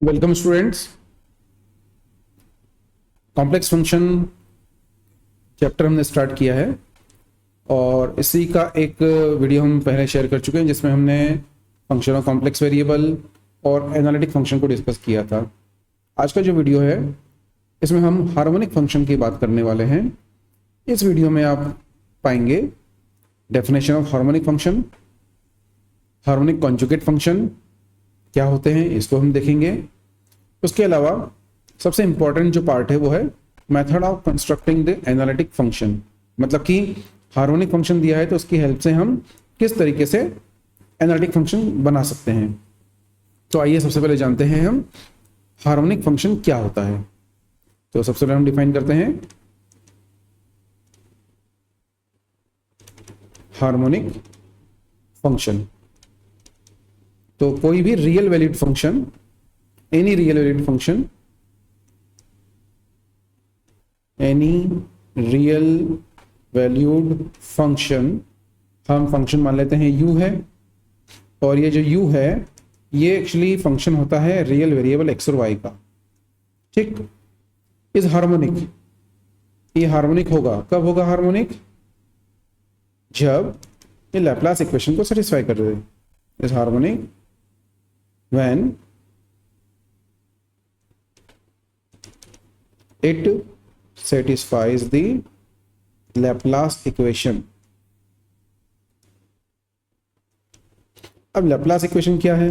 Welcome students. Complex function chapter हमने start किया है और इसी का एक वीडियो हम पहले शेयर कर चुके हैं जिसमें हमने फंक्शन ऑफ कॉम्प्लेक्स वेरिएबल और एनालिटिक फंक्शन को डिस्कस किया था। आज का जो वीडियो है इसमें हम हार्मोनिक फंक्शन की बात करने वाले हैं। इस वीडियो में आप पाएंगे definition of harmonic function, harmonic conjugate function क्या होते हैं इसको हम देखेंगे। उसके अलावा सबसे इंपॉर्टेंट जो पार्ट है वो है method of constructing the analytic function, मतलब कि हार्मोनिक फंक्शन दिया है तो उसकी हेल्प से हम किस तरीके से एनालिटिक फंक्शन बना सकते हैं। तो आइए सबसे पहले जानते हैं हम हार्मोनिक फंक्शन क्या होता है। तो सबसे पहले हम डिफाइन करते हैं हार्मोनिक फंक्शन। तो कोई भी real valued function, any real valued function, any real valued function, हम फंक्शन मान लेते हैं u है और ये जो u है ये एक्चुअली फंक्शन होता है रियल वेरिएबल x और y का। ठीक, इस हार्मोनिक, ये हार्मोनिक होगा कब होगा हार्मोनिक? जब ये लैप्लास इक्वेशन को सेटिस्फाई कर दे। इस harmonic when it satisfies the Laplace equation। अब Laplace equation क्या है?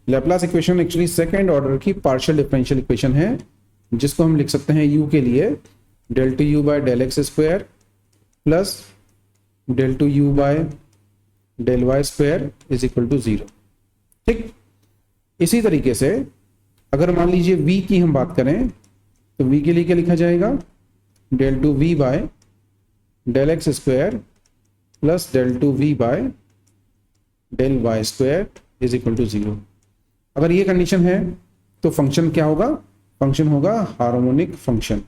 Laplace equation actually second order की पार्शियल डिफरेंशियल इक्वेशन है जिसको हम लिख सकते हैं u के लिए del to u by del x square plus del to u by del y square is equal to 0। ठीक, इसी तरीके से अगर मान लीजिए v की हम बात करें तो v के लिए क्या लिखा जाएगा? Del two v by del x square plus del two v by del y square is equal to 0। अगर ये कंडीशन है तो फंक्शन क्या होगा? फंक्शन होगा हार्मोनिक फंक्शन,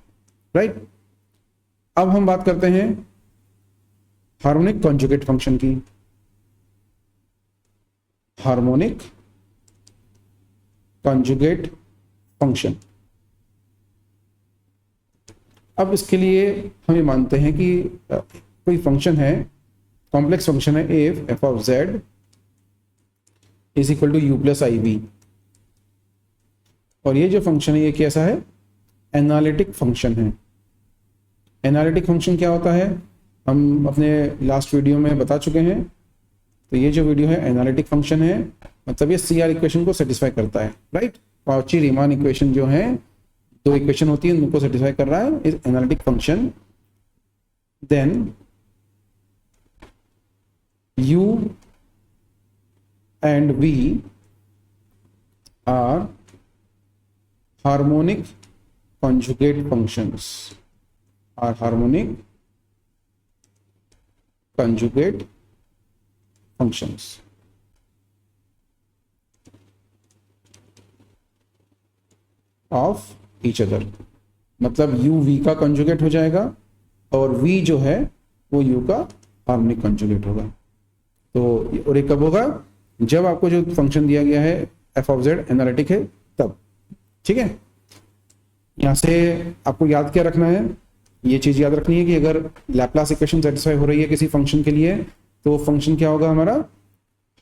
राइट। अब हम बात करते हैं हार्मोनिक कॉन्जुगेट फंक्शन की। हार्मोनिक कॉन्जुगेट फंक्शन, अब इसके लिए हम ये मानते हैं कि कोई फंक्शन है, कॉम्प्लेक्स फंक्शन है f of z is equal to u plus i v, और ये जो फंक्शन है ये कैसा है? एनालिटिक फंक्शन है। एनालिटिक फंक्शन क्या होता है हम अपने लास्ट वीडियो में बता चुके हैं। तो ये जो वीडियो है एनालिटिक फंक्शन है, मतलब ये सी आर इक्वेशन को सेटिस्फाई करता है, राइट। कॉची रीमान इक्वेशन जो है, दो इक्वेशन होती है उनको सेटिस्फाई कर रहा है is analytic function. Then u and v are harmonic conjugate functions, are harmonic conjugate functions। Of each other, मतलब u v का कंजुगेट हो जाएगा और v जो है वो u का हार्मोनिक कंजुगेट होगा। तो और ये कब होगा? जब आपको जो फंक्शन दिया गया है f ऑफ z एनालिटिक है तब। ठीक है, यहां से आपको याद क्या रखना है? ये चीज याद रखनी है कि अगर लैप्लास इक्वेशन सेटिस्फाई हो रही है किसी फंक्शन के लिए तो फंक्शन क्या होगा? हमारा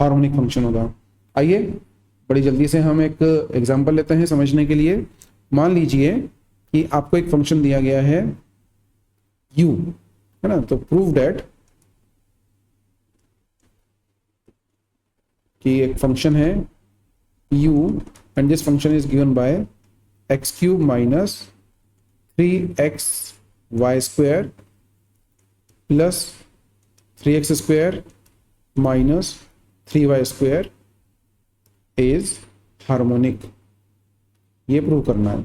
हार्मोनिक फंक्शन होगा। आइए बड़ी जल्दी से हम एक एग्जांपल लेते हैं समझने के लिए। मान लीजिए कि आपको एक फंक्शन दिया गया है u, है ना, तो प्रूव दैट कि एक फंक्शन है u and this function is given by x cube minus 3x y square plus 3x square minus 3y square is harmonic. ये प्रूव करना है।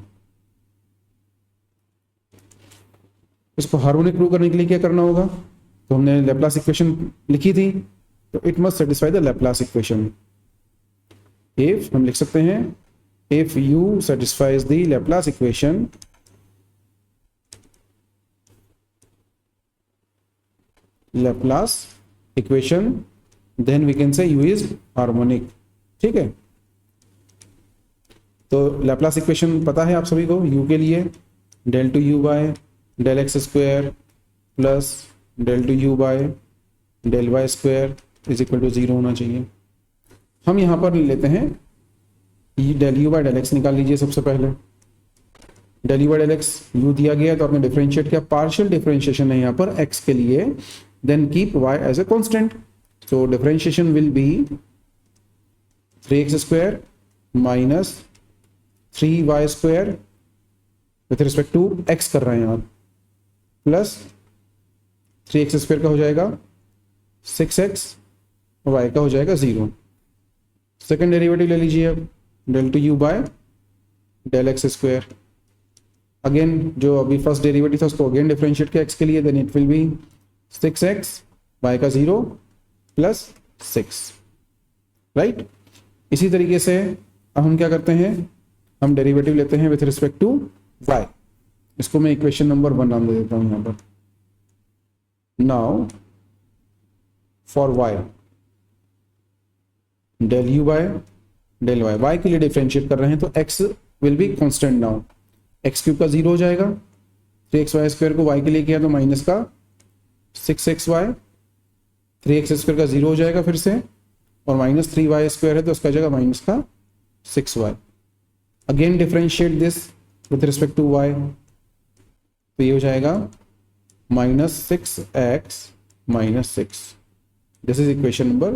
इसको हार्मोनिक प्रूव करने के लिए क्या करना होगा? तो हमने लैप्लास इक्वेशन लिखी थी, तो it must satisfy the Laplace equation. If हम लिख सकते हैं if u satisfies the Laplace equation then we can say u is harmonic. ठीक है, तो लैप्लास इक्वेशन पता है आप सभी को, u के लिए del two u by del x square plus del two u by del y square is equal to 0 होना चाहिए। हम यहाँ पर लेते हैं del u by del x निकाल लीजिए सबसे पहले। del u by del x u दिया गया तो आपने डिफरेंशिएट किया, पार्शियल डिफरेंशिएशन है यहाँ पर x के लिए, then keep y as a constant. So differentiation will be 3x square minus 3y square with respect to x कर रहे हैं आप, प्लस 3x स्क्वायर का हो जाएगा 6x, y का हो जाएगा 0। सेकेंड डेरिवेटिव ले लीजिए अब, del two u by del x square. Again जो अभी फर्स्ट डेरिवेटिव था उसको अगेन डिफरेंशिएट किया x के लिए, then it will be 6x, y का 0 प्लस 6, राइट। इसी तरीके से अब हम क्या करते हैं, हम डेरिवेटिव लेते हैं विथ रिस्पेक्ट टू y। इसको मैं इक्वेशन नंबर 1 नाम दे देता हूं यहां पर। Now for y del u by del y, y के लिए डिफरेंशिएट कर रहे हैं तो x will be constant now, x cube का 0 हो जाएगा, 3xy स्क्वायर को y के लिए किया तो माइनस का 6xy, 3x स्क्वायर का 0 हो जाएगा फिर से, और माइनस 3y स्क्वायर है तो उसका जाएगा माइनस का 6y। Again differentiate this with respect to y, तो ये हो जाएगा minus 6x minus 6। This is equation number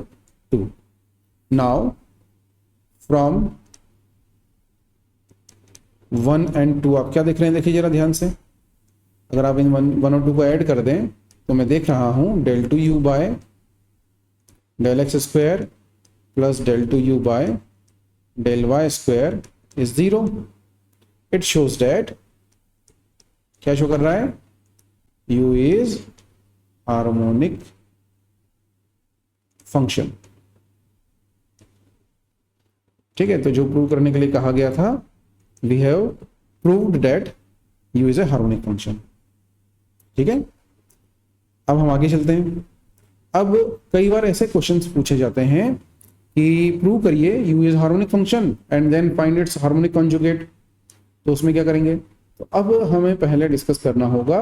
2। Now from 1 and 2 आप क्या देख रहे हैं, देखिए जरा ध्यान से। अगर आप इन 1 और 2 को ऐड कर दें तो मैं देख रहा हूं del two u by del x square plus del two u by del y square is 0। It shows that, क्या शो कर रहा है, u इज हार्मोनिक फंक्शन। ठीक है, तो जो प्रूव करने के लिए कहा गया था, we have proved that u is a harmonic function. ठीक है, अब हम आगे चलते हैं। अब कई बार ऐसे क्वेश्चंस पूछे जाते हैं कि प्रूव करिए u is harmonic function and then find its harmonic conjugate. तो उसमें क्या करेंगे, तो अब हमें पहले डिस्कस करना होगा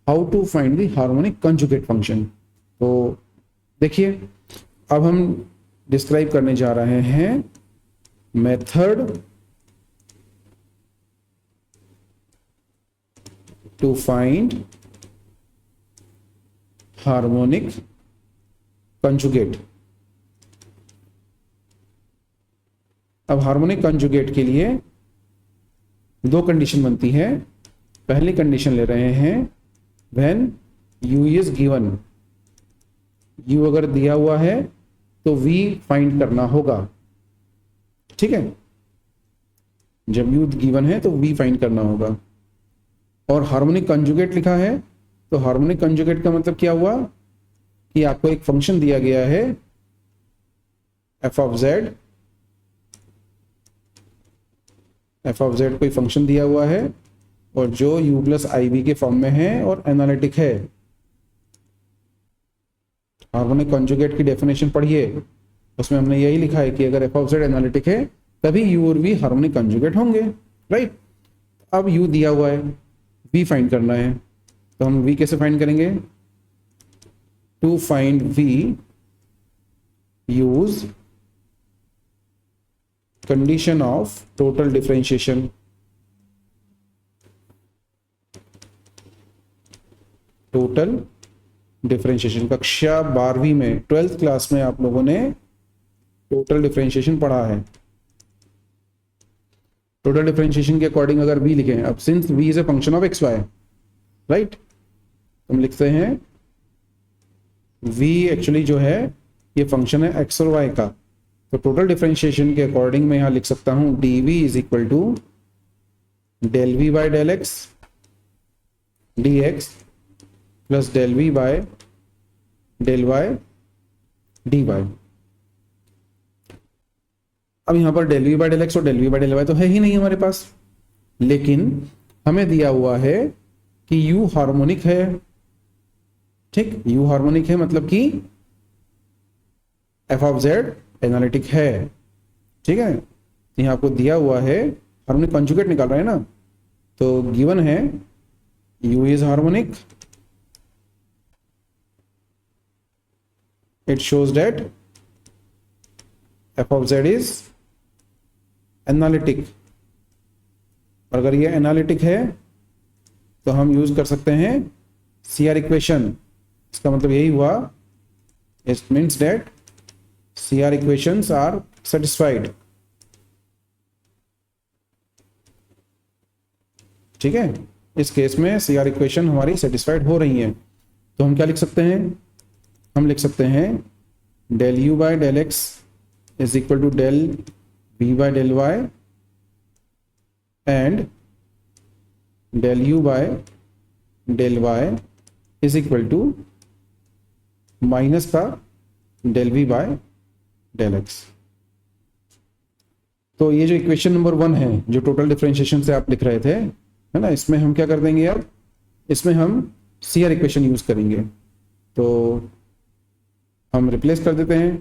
how to find the harmonic conjugate function. तो देखिए, अब हम डिस्क्राइब करने जा रहे हैं method to find harmonic conjugate. अब हार्मोनिक कंजुगेट के लिए दो कंडीशन बनती है। पहली कंडीशन ले रहे हैं when u is given, u अगर दिया हुआ है तो v फाइंड करना होगा। ठीक है, जब u गिवन है तो v फाइंड करना होगा। और हार्मोनिक कंजुगेट लिखा है, तो हार्मोनिक कंजुगेट का मतलब क्या हुआ कि आपको एक फंक्शन दिया गया है f of z, f of z कोई फंक्शन दिया हुआ है और जो u प्लस आई बी के फॉर्म में है और एनालिटिक है। हार्मोनिक कंजुगेट की डेफिनेशन पढ़िए, उसमें हमने यही लिखा है कि अगर f ऑफ z एनालिटिक है तभी u और v हार्मोनिक कंजुगेट होंगे, राइट। अब u दिया हुआ है, v फाइंड करना है, तो हम v कैसे फाइंड करेंगे, to find v use condition of total differentiation. Total differentiation कक्षा 12वीं में, 12th क्लास में आप लोगों ने टोटल डिफरेंशिएशन पढ़ा है। टोटल डिफरेंशिएशन के अकॉर्डिंग अगर v लिखें, अब since v is a function of x y, right, हम लिखते हैं v एक्चुअली जो है ये फंक्शन है x और y का। तो टोटल डिफरेंशिएशन के अकॉर्डिंग मैं यहां लिख सकता हूं dv is equal to del v by del x dx plus del v by del y dy। अब यहां पर del v by del x और del v by del y तो है ही नहीं हमारे पास, लेकिन हमें दिया हुआ है कि u हार्मोनिक है। ठीक, u हार्मोनिक है मतलब कि f ऑफ z एनालिटिक है। ठीक है, यहां आपको दिया हुआ है हार्मोनिक कॉन्जुगेट निकाल रहे हैं ना, तो गिवन है u is harmonic, it shows that f of z is analytic. और अगर ये एनालिटिक है तो हम यूज कर सकते हैं CR इक्वेशन। इसका मतलब यही हुआ, it means that CR equations are satisfied. ठीक है, इस केस में CR इक्वेशन हमारी सेटिस्फाइड हो रही है। तो हम क्या लिख सकते हैं, हम लिख सकते हैं del u by del x is equal to del v by del y and del u by del y is equal to minus का del v by del x। तो ये जो इक्वेशन नंबर 1 है, जो टोटल डिफरेंशिएशन से आप लिख रहे थे, है ना, इसमें हम क्या कर देंगे अब, इसमें हम CR इक्वेशन यूज करेंगे। तो हम रिप्लेस कर देते हैं।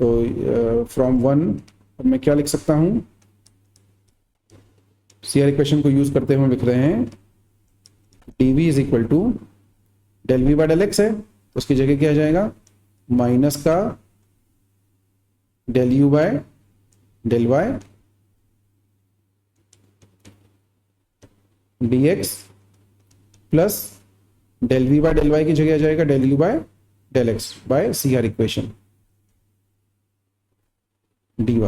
तो फ्रॉम 1 अब मैं क्या लिख सकता हूं, CR इक्वेशन को यूज करते हुए लिख रहे हैं dv is equal to del v by del x है, उसकी जगह क्या आ जाएगा, माइनस का del u by del y dx plus del v by del y की जगह आ जाएगा del u by del x by CR equation dy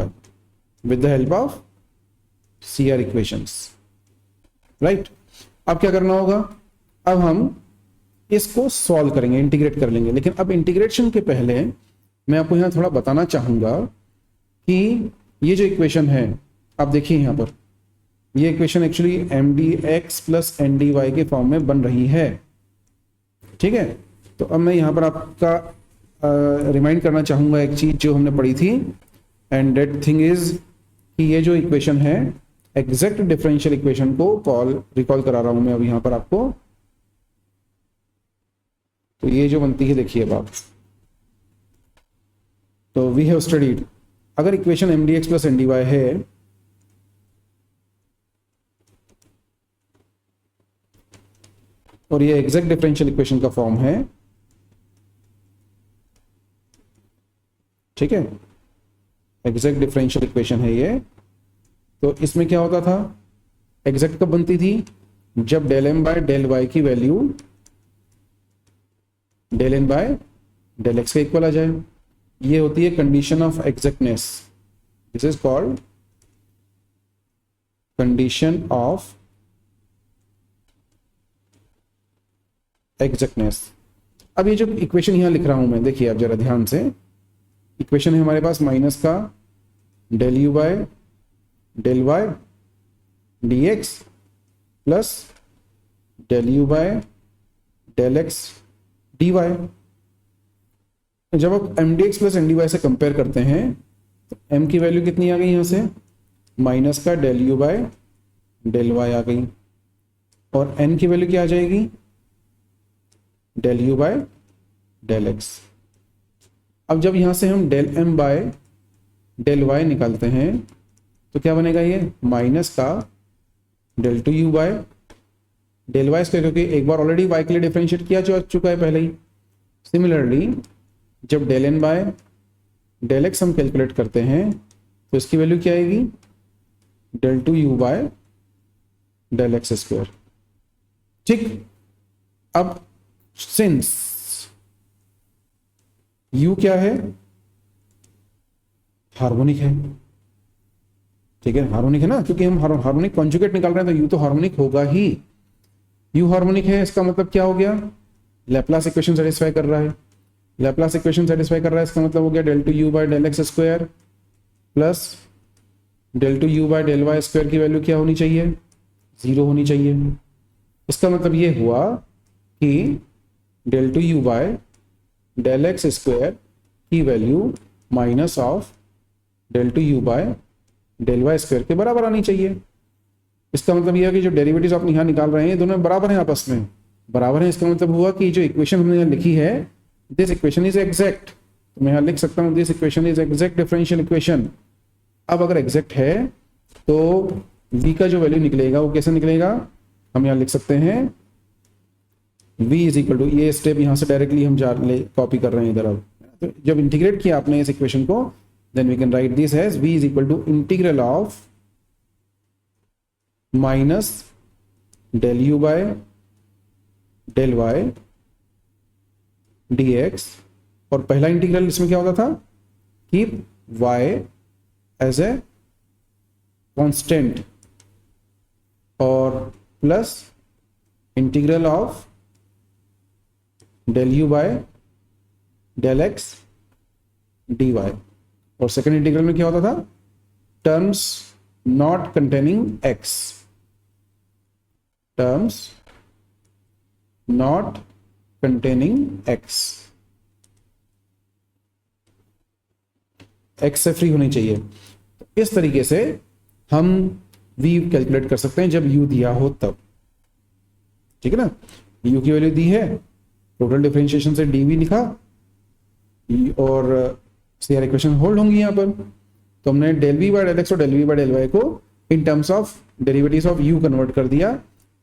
with the help of CR equations, right. अब क्या करना होगा, अब हम इसको सॉल्व करेंगे, इंटीग्रेट कर लेंगे। लेकिन अब इंटीग्रेशन के पहले मैं आपको यहां थोड़ा बताना चाहूंगा कि ये जो इक्वेशन है, आप देखिए यहां पर ये equation actually mdx plus ndy के फॉर्म में बन रही है। ठीक है, तो अब मैं यहां पर आपका रिमाइंड करना चाहूंगा एक चीज जो हमने पढ़ी थी, एंड दैट थिंग इज कि ये जो इक्वेशन है एग्जैक्ट डिफरेंशियल इक्वेशन को रिकॉल करा रहा हूं मैं अब यहां पर आपको। तो ये जो बनती है, देखिए अब आप, तो वी हैव स्टडीड, अगर इक्वेशन mdx प्लस ndy है और ये एग्जैक्ट डिफरेंशियल इक्वेशन का फॉर्म है, ठीक है, एग्जैक्ट डिफरेंशियल इक्वेशन है ये, तो इसमें क्या होता था, एग्जैक्ट कब बनती थी, जब del m by del y की value del n by del x के इक्वल आ जाए। ये होती है condition of exactness, this is called condition of exactness. अब ये जो इक्वेशन यहां लिख रहा हूं मैं, देखिए आप जरा ध्यान से, इक्वेशन है हमारे पास माइनस का del u by del y dx plus del u by del x dy। जब आप mdx प्लस ndy से कंपेयर करते हैं तो m की वैल्यू कितनी आ गई, यहां से माइनस का del u by del y आ गई, और n की वैल्यू क्या आ जाएगी, del u by del x। अब जब यहां से हम del m by del y निकालते हैं तो क्या बनेगा, ये माइनस का del 2u by del y square, क्योंकि एक बार ऑलरेडी y के लिए डिफरेंशिएट किया जा चुका है पहले ही। सिमिलरली जब del n by del x हम कैलकुलेट करते हैं तो इसकी वैल्यू क्या आएगी, del 2u by del x square. ठीक, अब सिंस u क्या है, हार्मोनिक है, ठीक है, हार्मोनिक है ना, क्योंकि हम हार्मोनिक कॉन्जुगेट निकाल रहे हैं तो u तो हार्मोनिक होगा ही। u हार्मोनिक है, इसका मतलब क्या हो गया, लैप्लास इक्वेशन सेटिस्फाई कर रहा है, लैप्लास इक्वेशन सेटिस्फाई कर रहा है, इसका मतलब हो गया del 2u by del x square plus del 2u by del y square की वैल्यू क्या होनी चाहिए, 0 होनी चाहिए। इसका मतलब ये हुआ कि del 2u by del x square की value minus of del 2u by del y square के बराबर आनी चाहिए। इसका मतलब यह है कि जो डेरिवेटिव्स आप यहाँ निकाल रहे हैं दोनों बराबर हैं, आपस में बराबर हैं। इसका मतलब हुआ कि जो इक्वेशन हमने यहाँ लिखी है, दिस इक्वेशन इज एग्जैक्ट, तो मैं यहाँ लिख सकता हूँ this equation is exact differential equation. अब अगर एग्जैक्ट है तो v का जो वैल्यू निकलेगा वो कैसे निकलेगा, हम यहाँ लिख सकते हैं v इज इक्वल टू, ये स्टेप यहाँ से डायरेक्टली हम कॉपी कर रहे हैं इधर। अब तो जब इंटीग्रेट किया आपने इस इक्वेशन को, then we can write this as v is equal to integral of minus del u by del y dx, और पहला इंटीग्रल इसमें क्या होता था, keep y as a constant, और plus integral of del u by del x dy, और second integral में क्या होता था, terms not containing x, terms not containing x, x से फ्री होनी चाहिए। इस तरीके से हम v कैलकुलेट कर सकते हैं जब u दिया हो तब, ठीक है ना। u की वैल्यू दी है, टोटल डिफरेंशिएशन से dv लिखा, और CR इक्वेशन होल्ड होंगी यहाँ पर। तो हमने del v by del x और del v by del y को in terms of derivatives of u convert कर दिया,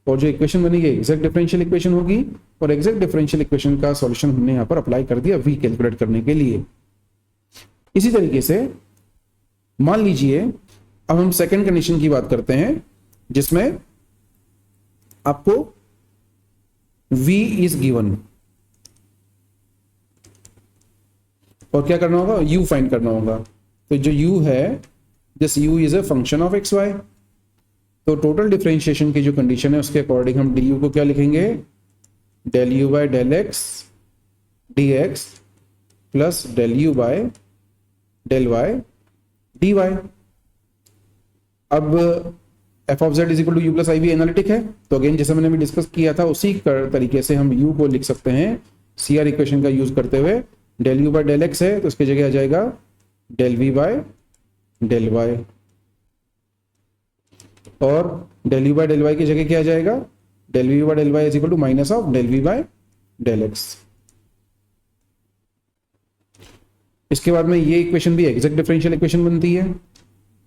और जो इक्वेशन बनेगी एग्जैक्ट डिफरेंशियल इक्वेशन होगी, और एग्जैक्ट डिफरेंशियल इक्वेशन का सॉल्यूशन हमने यहाँ पर अप्लाई कर दिया v कैलकुलेट करने के लिए। इसी तरीके से मान लीजिए अब हम सेकंड कंडीशन की बात करते हैं, जिसमें आपको v इज गिवन, और क्या करना होगा, u फाइंड करना होगा। तो जो u है, this u is a function of x y, तो टोटल डिफरेंशिएशन की जो कंडीशन है उसके अकॉर्डिंग हम du को क्या लिखेंगे, del u by del x dx plus del u by del y dy। अब f of z is equal to u plus i v analytic है, तो अगेन जैसे मैंने अभी डिस्कस किया था उसी तरीके से हम u को लिख सकते हैं CR इक्वेशन का यूज करते हुए। Del u by del x है तो उसकी जगह आ जाएगा del v by del y, और del u by del y की जगह क्या आ जाएगा, del v by del y is equal to minus of del v by del x। इसके बाद में ये इक्वेशन भी एग्जैक्ट डिफरेंशियल इक्वेशन बनती है,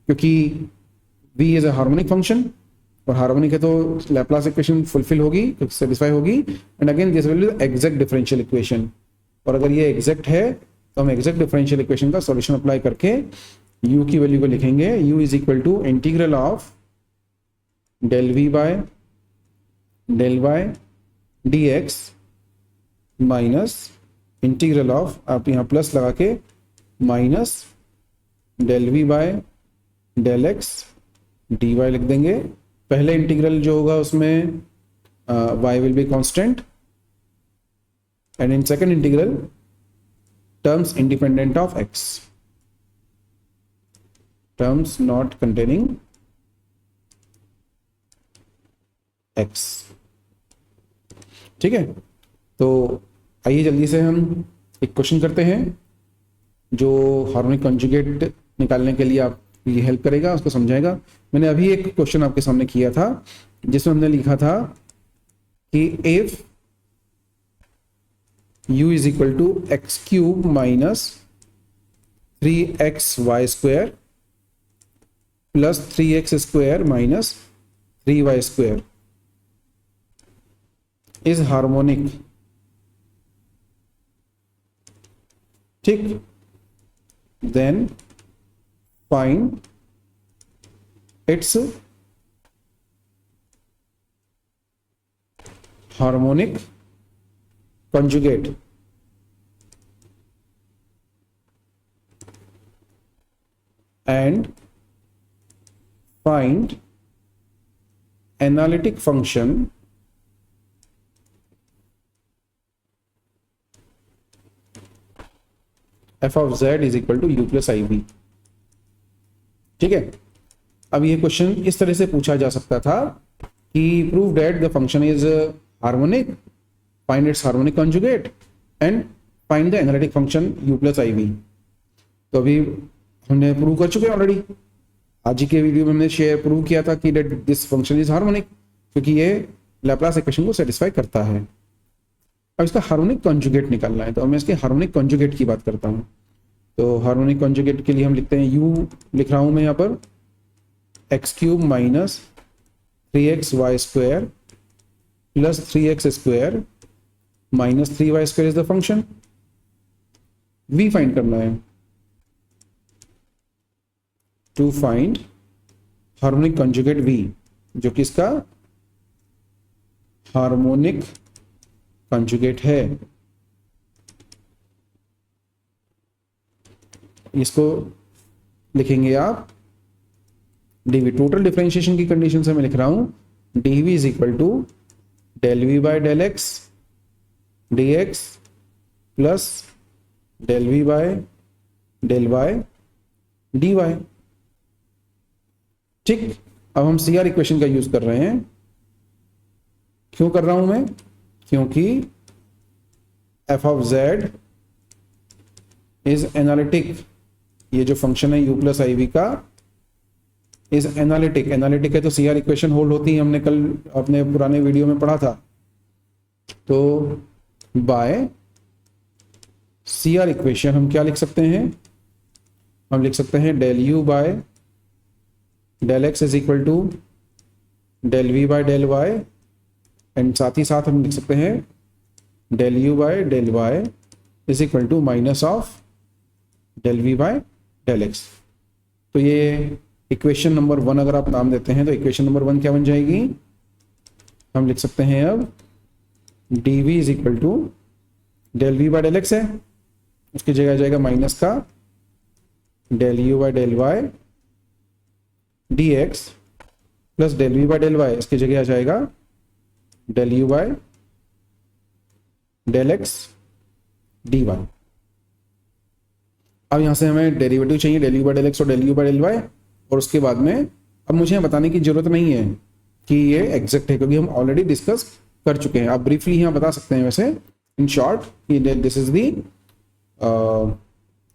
क्योंकि v इज अ हार्मोनिक फंक्शन, और हार्मोनिक है तो लैप्लास इक्वेशन फुलफिल होगी, सेटिस्फाई होगी, and again this will be exact differential equation. और अगर ये एग्जैक्ट है तो हम एग्जैक्ट डिफरेंशियल इक्वेशन का सॉल्यूशन अप्लाई करके u की वैल्यू को लिखेंगे, u is equal to integral of del v by del y dx minus integral of, आप यहाँ प्लस लगा के, minus del v by del x dy लिख देंगे। पहले इंटीग्रल जो होगा उसमें y will be constant, and in second integral terms independent of x, terms not containing x, ठीक है। तो आइए जल्दी से हम एक क्वेश्चन करते हैं जो हार्मोनिक कॉन्जुगेट निकालने के लिए आप ये हेल्प करेगा, उसको समझाएगा। मैंने अभी एक क्वेश्चन आपके सामने किया था जिसमें हमने लिखा था कि if u is equal to x cube minus 3xy square plus 3x square minus 3y square is harmonic, ठीक, then find its harmonic conjugate, and find analytic function f of z is equal to u plus iv। ठीक है, अब ये question इस तरह से पूछा जा सकता था कि prove that the function is harmonic, find its harmonic conjugate, and find the analytic function u plus iv। तो अभी हमने प्रूव कर चुके हैं ऑलरेडी, आज ही के वीडियो में हमने प्रूव किया था कि that this function is harmonic, क्योंकि ये लैप्लास इक्वेशन को सेटिस्फाई करता है। अब इसका हार्मोनिक कॉन्जुगेट निकालना है, तो मैं इसके हार्मोनिक कॉन्जुगेट की बात करता हूँ। तो हार्मोनिक कॉन्जुगेट के लिए हम लिखते हैं u, लिख रहा हूं मैं यहाँ पर x cube minus 3xy square plus 3x square minus 3y square is the function. v find करना है, to find harmonic conjugate v, जो कि इसका हार्मोनिक कंजुगेट है। इसको लिखेंगे आप डीवी, टोटल डिफरेंशिएशन की कंडीशन से मैं लिख रहा हूं dv is equal to del v by del x d x plus del v by del y d y. ठीक, अब हम सी आर इक्वेशन का यूज कर रहे हैं। क्यों कर रहा हूं मैं? क्योंकि f of z is analytic, ये जो फंक्शन है u प्लस आई वी का इज एनालिटिक। एनालिटिक है तो सी आर इक्वेशन होल्ड होती है, हमने कल अपने पुराने वीडियो में पढ़ा था। तो बाय सी आर इक्वेशन हम क्या लिख सकते हैं? हम लिख सकते हैं del u by del x is equal to del v by del y, and साथ ही साथ हम लिख सकते हैं del u by del y is equal to minus of del v by del x. तो ये इक्वेशन नंबर 1 अगर आप नाम देते हैं तो इक्वेशन नंबर 1 क्या बन जाएगी? हम लिख सकते हैं अब d v is equal to del v by del x है, उसकी जगह आ जाएगा माइनस का del u by del y d x plus del v by del y, इसकी जगह आ जाएगा del u by del x d y. अब यहां से हमें डेरिवेटिव चाहिए del u by del x और del u by del y, और उसके बाद में अब मुझे बताने की जरूरत नहीं है कि ये एग्जैक्ट है, क्योंकि हम ऑलरेडी डिस्कस कर चुके हैं। आप ब्रीफली यहां बता सकते हैं वैसे इन शॉर्ट कि this is the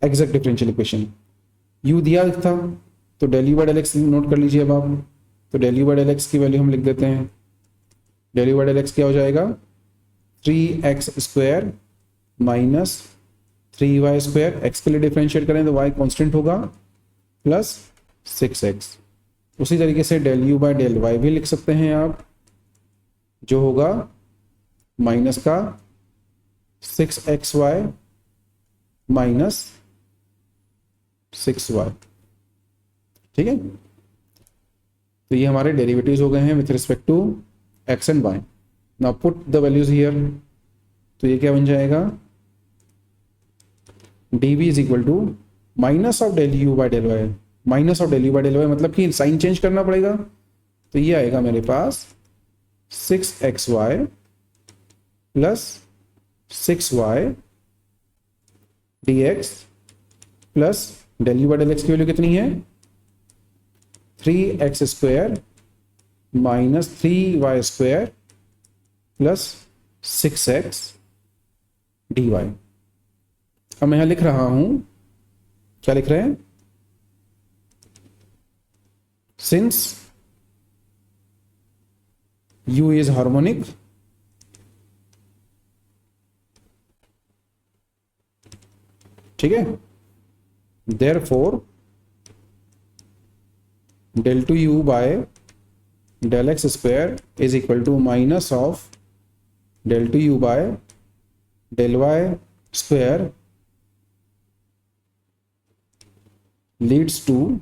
exact differential equation. U दिया था तो del u by del x note कर लीजिए अब आप। तो del u by del x की वैल्यू हम लिख देते हैं। Del u by del x क्या हो जाएगा? 3x square minus 3y square, x के लिए डिफरेंशिएट करें तो y कांस्टेंट होगा, प्लस 6x। उसी तरीके से del u by del y भी लिख सकते हैं आप, जो होगा माइनस का 6xy माइनस 6y। ठीक है, तो ये हमारे डेरिवेटिव्स हो गए हैं with respect to x and y। Now put the values here. तो ये क्या बन जाएगा? dv is equal to minus of del u by del y, minus of del u by del y मतलब कि साइन चेंज करना पड़ेगा। तो ये आएगा मेरे पास 6xy plus 6y dx plus del u by del x की वैल्यू कितनी है? 3x square minus 3y square plus 6x dy। अब मैं यहां लिख रहा हूं, क्या लिख रहे हैं? सिंस u इज हार्मोनिक, ठीक है, therefore del two u by del x square is equal to minus of del two u by del y square leads to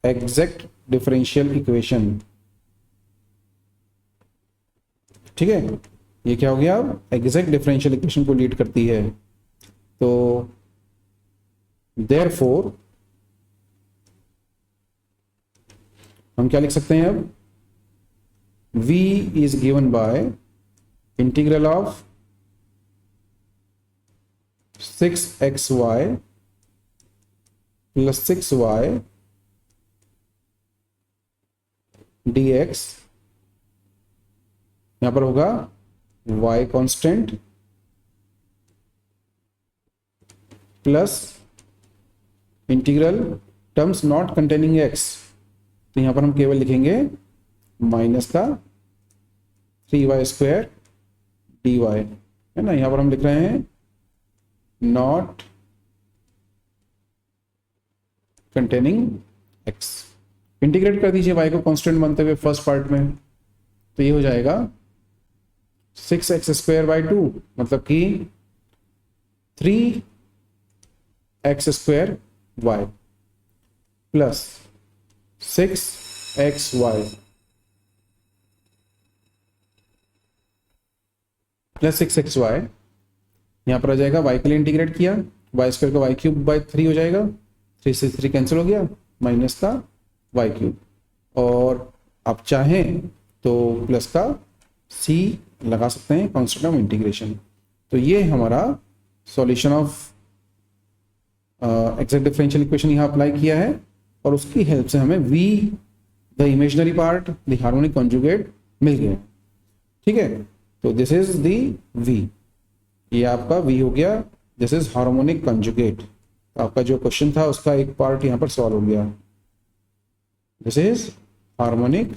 exact differential equation. ठीक है, ये क्या हो गया? अब एग्जैक्ट डिफरेंशियल इक्वेशन को लीड करती है। तो देयरफॉर हम क्या लिख सकते हैं अब? v is given bye integral of 6xy plus 6y dx, यहां पर होगा y constant plus integral terms not containing x, तो यहां पर हम केवल लिखेंगे माइनस का 3y स्क्वायर dy, है ना। यहां पर हम लिख रहे हैं नॉट कंटेनिंग x। इंटीग्रेट कर दीजिए y को कांस्टेंट मानते हुए फर्स्ट पार्ट में, तो ये हो जाएगा 6x² मतलब कि 3x² y plus 6xy plus 6xy, यहाँ पर आ जाएगा y के लिए इंटीग्रेट किया, y² का y³ 3 हो जाएगा, 3 से 3 कैंसिल हो गया, माइनस का y³, और आप चाहें तो प्लस का c लगा सकते हैं कांस्टेंट ऑफ इंटीग्रेशन। तो ये हमारा solution of exact differential equation यहाँ अप्लाई किया है, और उसकी हेल्प से हमें v the imaginary part the harmonic conjugate मिल गया। ठीक है, तो दिस इज द v, ये आपका v हो गया, दिस इज हार्मोनिक कॉन्जुगेट। तो आपका जो क्वेश्चन था उसका एक पार्ट यहाँ पर सॉल्व हो गया, दिस इज हार्मोनिक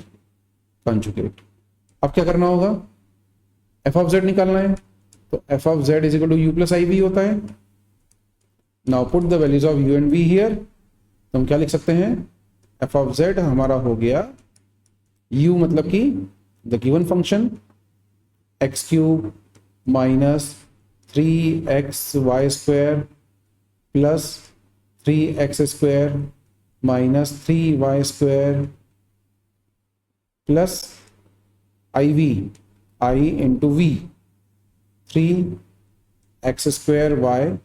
कॉन्जुगेट। अब क्या करना होगा, f ऑफ z निकालना है, तो f of z is equal to u plus i v होता है। Now put the values of u and v here, तो हम क्या लिख सकते हैं, f ऑफ z हमारा हो गया u मतलब कि the given function x³ minus 3xy² plus 3x² minus 3y² plus iv I into v 3x²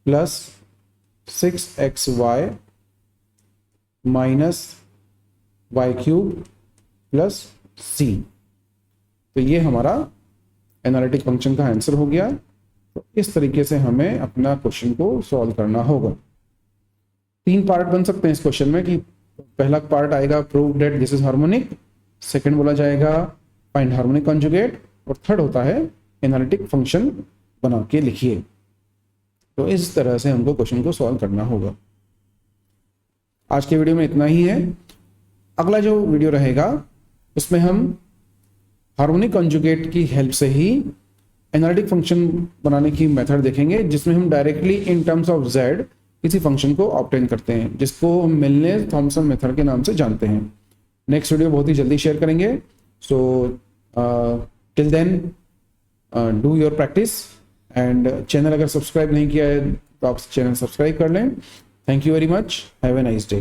plus 6xy minus y³ plus c। तो ये हमारा एनालिटिक फंक्शन का आंसर हो गया। तो इस तरीके से हमें अपना क्वेश्चन को सॉल्व करना होगा। 3 पार्ट बन सकते हैं इस क्वेश्चन में, कि पहला पार्ट आएगा prove that this is harmonic, second बोला जाएगा फाइंड हार्मोनिक कॉन्जुगेट, और थर्ड होता है एनालिटिक फंक्शन बना के लिखिए। तो इस तरह से हमको क्वेश्चन को सॉल्व करना होगा। आज के वीडियो में इतना ही है। अगला जो वीडियो रहेगा उसमें हम हार्मोनिक कॉन्जुगेट की हेल्प से ही एनालिटिक फंक्शन बनाने की मेथड देखेंगे, जिसमें हम directly in terms of z किसी फंक्शन को ऑब्टेन करते हैं, जिसको हम मिलने थॉमसन मेथड के नाम से जानते हैं। नेक्स्ट वीडियो बहुत ही जल्दी शेयर करेंगे। So till then do your practice, and channel अगर सब्सक्राइब नहीं किया है तो आप चैनल सब्सक्राइब कर लें। Thank you very much, have a nice day.